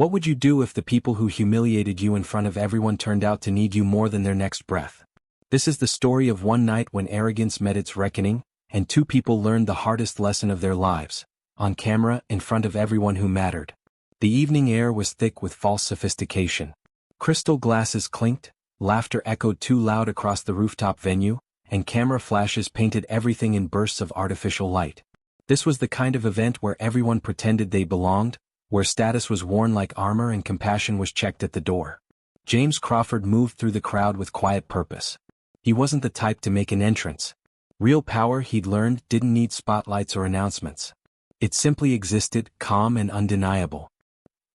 What would you do if the people who humiliated you in front of everyone turned out to need you more than their next breath? This is the story of one night when arrogance met its reckoning, and two people learned the hardest lesson of their lives, on camera, in front of everyone who mattered. The evening air was thick with false sophistication. Crystal glasses clinked, laughter echoed too loud across the rooftop venue, and camera flashes painted everything in bursts of artificial light. This was the kind of event where everyone pretended they belonged, where status was worn like armor and compassion was checked at the door. James Crawford moved through the crowd with quiet purpose. He wasn't the type to make an entrance. Real power, he'd learned, didn't need spotlights or announcements. It simply existed, calm and undeniable.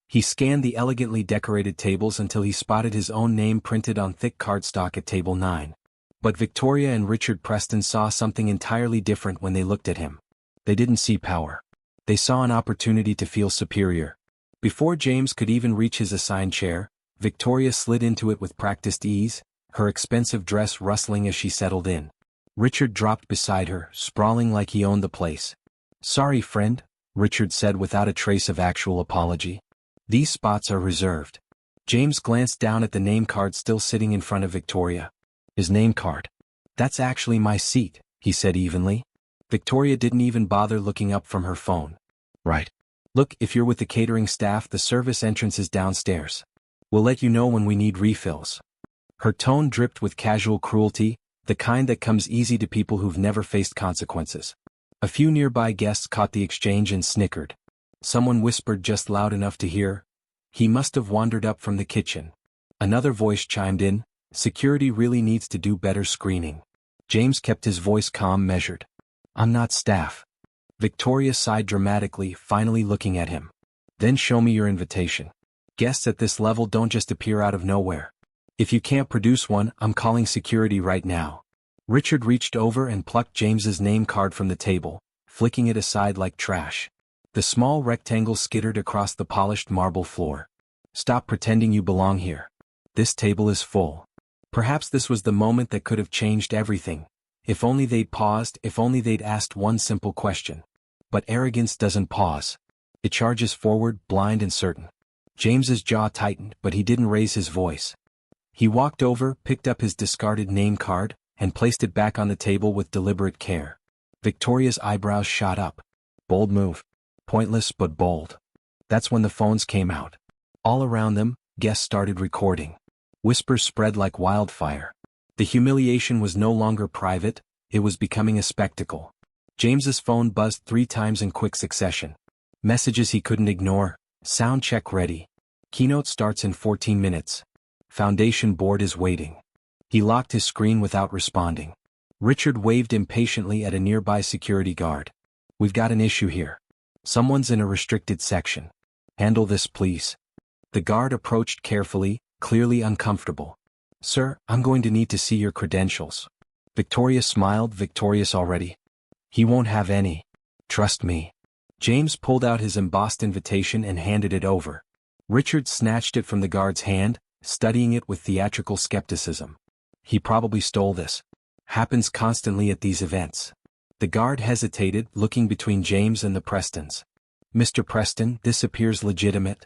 He scanned the elegantly decorated tables until he spotted his own name printed on thick cardstock at table 9. But Victoria and Richard Preston saw something entirely different when they looked at him. They didn't see power. They saw an opportunity to feel superior. Before James could even reach his assigned chair, Victoria slid into it with practiced ease, her expensive dress rustling as she settled in. Richard dropped beside her, sprawling like he owned the place. "Sorry, friend," Richard said without a trace of actual apology. "These spots are reserved." James glanced down at the name card still sitting in front of Victoria. His name card. "That's actually my seat," he said evenly. Victoria didn't even bother looking up from her phone. "Right. Look, if you're with the catering staff, the service entrance is downstairs. We'll let you know when we need refills." Her tone dripped with casual cruelty, the kind that comes easy to people who've never faced consequences. A few nearby guests caught the exchange and snickered. Someone whispered just loud enough to hear, "He must have wandered up from the kitchen." Another voice chimed in, "Security really needs to do better screening." James kept his voice calm, measured. "I'm not staff." Victoria sighed dramatically, finally looking at him. "Then show me your invitation. Guests at this level don't just appear out of nowhere. If you can't produce one, I'm calling security right now." Richard reached over and plucked James's name card from the table, flicking it aside like trash. The small rectangle skittered across the polished marble floor. "Stop pretending you belong here. This table is full." Perhaps this was the moment that could have changed everything. If only they'd paused, if only they'd asked one simple question. But arrogance doesn't pause. It charges forward, blind and certain. James's jaw tightened, but he didn't raise his voice. He walked over, picked up his discarded name card, and placed it back on the table with deliberate care. Victoria's eyebrows shot up. Bold move. Pointless but bold. That's when the phones came out. All around them, guests started recording. Whispers spread like wildfire. The humiliation was no longer private, it was becoming a spectacle. James's phone buzzed 3 times in quick succession. Messages he couldn't ignore. "Sound check ready. Keynote starts in 14 minutes. Foundation board is waiting." He locked his screen without responding. Richard waved impatiently at a nearby security guard. "We've got an issue here. Someone's in a restricted section. Handle this, please." The guard approached carefully, clearly uncomfortable. "Sir, I'm going to need to see your credentials." Victoria smiled, victorious already. "He won't have any. Trust me." James pulled out his embossed invitation and handed it over. Richard snatched it from the guard's hand, studying it with theatrical skepticism. "He probably stole this. Happens constantly at these events." The guard hesitated, looking between James and the Prestons. "Mr. Preston, this appears legitimate."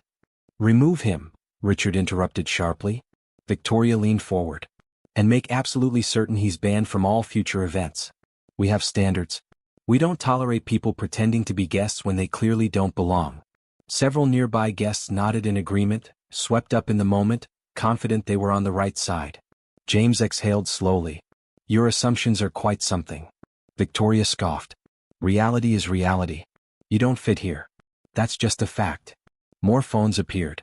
"Remove him," Richard interrupted sharply. Victoria leaned forward. "And make absolutely certain he's banned from all future events. We have standards. We don't tolerate people pretending to be guests when they clearly don't belong." Several nearby guests nodded in agreement, swept up in the moment, confident they were on the right side. James exhaled slowly. "Your assumptions are quite something." Victoria scoffed. "Reality is reality. You don't fit here. That's just a fact." More phones appeared.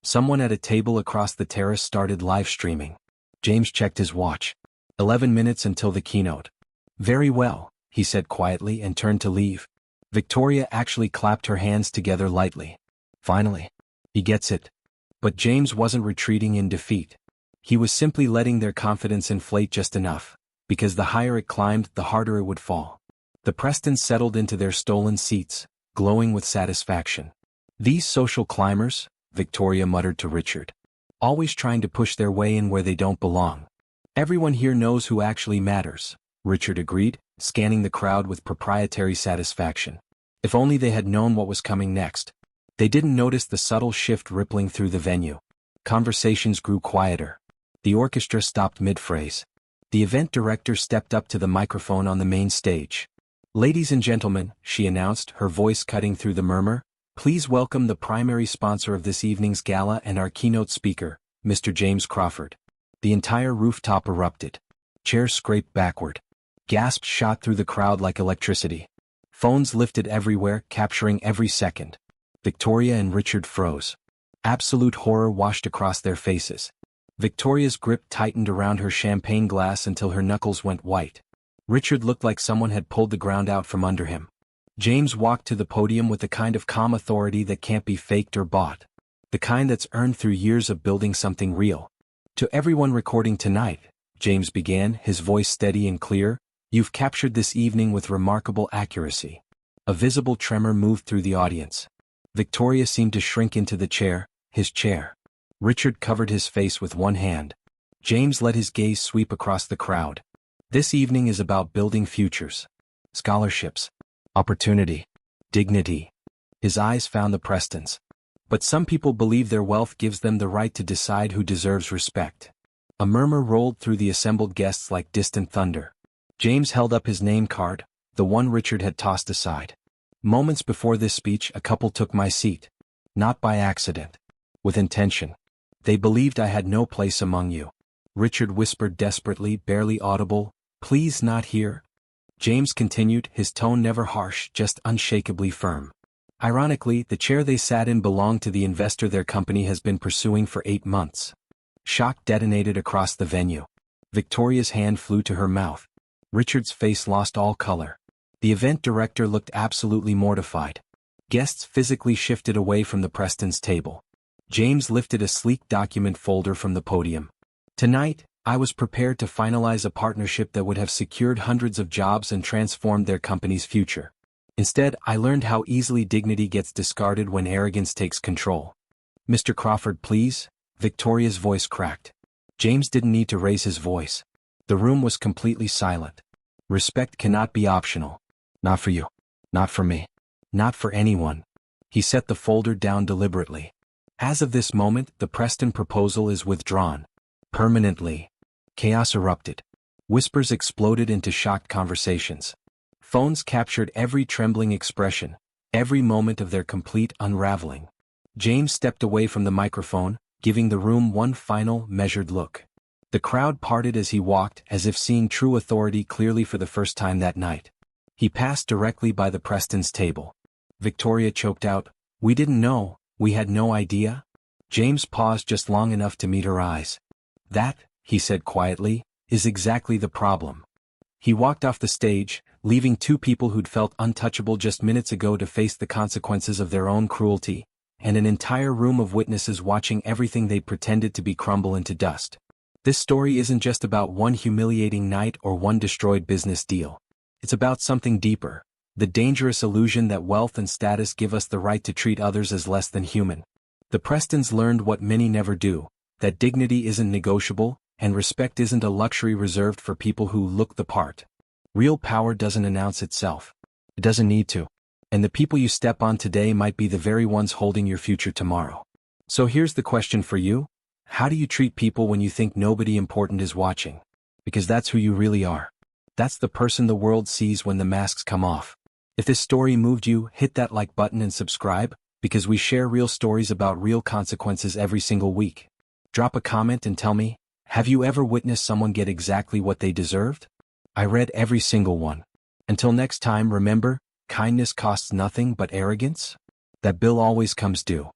Someone at a table across the terrace started live streaming. James checked his watch. 11 minutes until the keynote. "Very well," he said quietly and turned to leave. Victoria actually clapped her hands together lightly. Finally. He gets it. But James wasn't retreating in defeat. He was simply letting their confidence inflate just enough, because the higher it climbed, the harder it would fall. The Prestons settled into their stolen seats, glowing with satisfaction. "These social climbers," Victoria muttered to Richard. "Always trying to push their way in where they don't belong." "Everyone here knows who actually matters," Richard agreed, scanning the crowd with proprietary satisfaction. If only they had known what was coming next. They didn't notice the subtle shift rippling through the venue. Conversations grew quieter. The orchestra stopped mid-phrase. The event director stepped up to the microphone on the main stage. "Ladies and gentlemen," she announced, her voice cutting through the murmur, "please welcome the primary sponsor of this evening's gala and our keynote speaker, Mr. James Crawford." The entire rooftop erupted. Chairs scraped backward. Gasps shot through the crowd like electricity. Phones lifted everywhere, capturing every second. Victoria and Richard froze. Absolute horror washed across their faces. Victoria's grip tightened around her champagne glass until her knuckles went white. Richard looked like someone had pulled the ground out from under him. James walked to the podium with the kind of calm authority that can't be faked or bought. The kind that's earned through years of building something real. "To everyone recording tonight," James began, his voice steady and clear, "you've captured this evening with remarkable accuracy." A visible tremor moved through the audience. Victoria seemed to shrink into the chair, his chair. Richard covered his face with one hand. James let his gaze sweep across the crowd. "This evening is about building futures. Scholarships. Opportunity. Dignity." His eyes found the Prestons. "But some people believe their wealth gives them the right to decide who deserves respect." A murmur rolled through the assembled guests like distant thunder. James held up his name card, the one Richard had tossed aside. "Moments before this speech, a couple took my seat. Not by accident. With intention. They believed I had no place among you." Richard whispered desperately, barely audible, "Please not here." James continued, his tone never harsh, just unshakably firm. "Ironically, the chair they sat in belonged to the investor their company has been pursuing for 8 months." Shock detonated across the venue. Victoria's hand flew to her mouth. Richard's face lost all color. The event director looked absolutely mortified. Guests physically shifted away from the Preston's table. James lifted a sleek document folder from the podium. "Tonight, I was prepared to finalize a partnership that would have secured hundreds of jobs and transformed their company's future. Instead, I learned how easily dignity gets discarded when arrogance takes control." "Mr. Crawford, please," Victoria's voice cracked. James didn't need to raise his voice. The room was completely silent. "Respect cannot be optional. Not for you. Not for me. Not for anyone." He set the folder down deliberately. "As of this moment, the Preston proposal is withdrawn. Permanently." Chaos erupted. Whispers exploded into shocked conversations. Phones captured every trembling expression, every moment of their complete unraveling. James stepped away from the microphone, giving the room one final, measured look. The crowd parted as he walked, as if seeing true authority clearly for the first time that night. He passed directly by the Prestons' table. Victoria choked out, "We didn't know, we had no idea." James paused just long enough to meet her eyes. "That," he said quietly, "is exactly the problem." He walked off the stage, leaving 2 people who'd felt untouchable just minutes ago to face the consequences of their own cruelty, and an entire room of witnesses watching everything they pretended to be crumble into dust. This story isn't just about one humiliating night or one destroyed business deal. It's about something deeper, the dangerous illusion that wealth and status give us the right to treat others as less than human. The Prestons learned what many never do, that dignity isn't negotiable, and respect isn't a luxury reserved for people who look the part. Real power doesn't announce itself. It doesn't need to. And the people you step on today might be the very ones holding your future tomorrow. So here's the question for you. How do you treat people when you think nobody important is watching? Because that's who you really are. That's the person the world sees when the masks come off. If this story moved you, hit that like button and subscribe, because we share real stories about real consequences every single week. Drop a comment and tell me, have you ever witnessed someone get exactly what they deserved? I read every single one. Until next time, remember, kindness costs nothing but arrogance. That bill always comes due.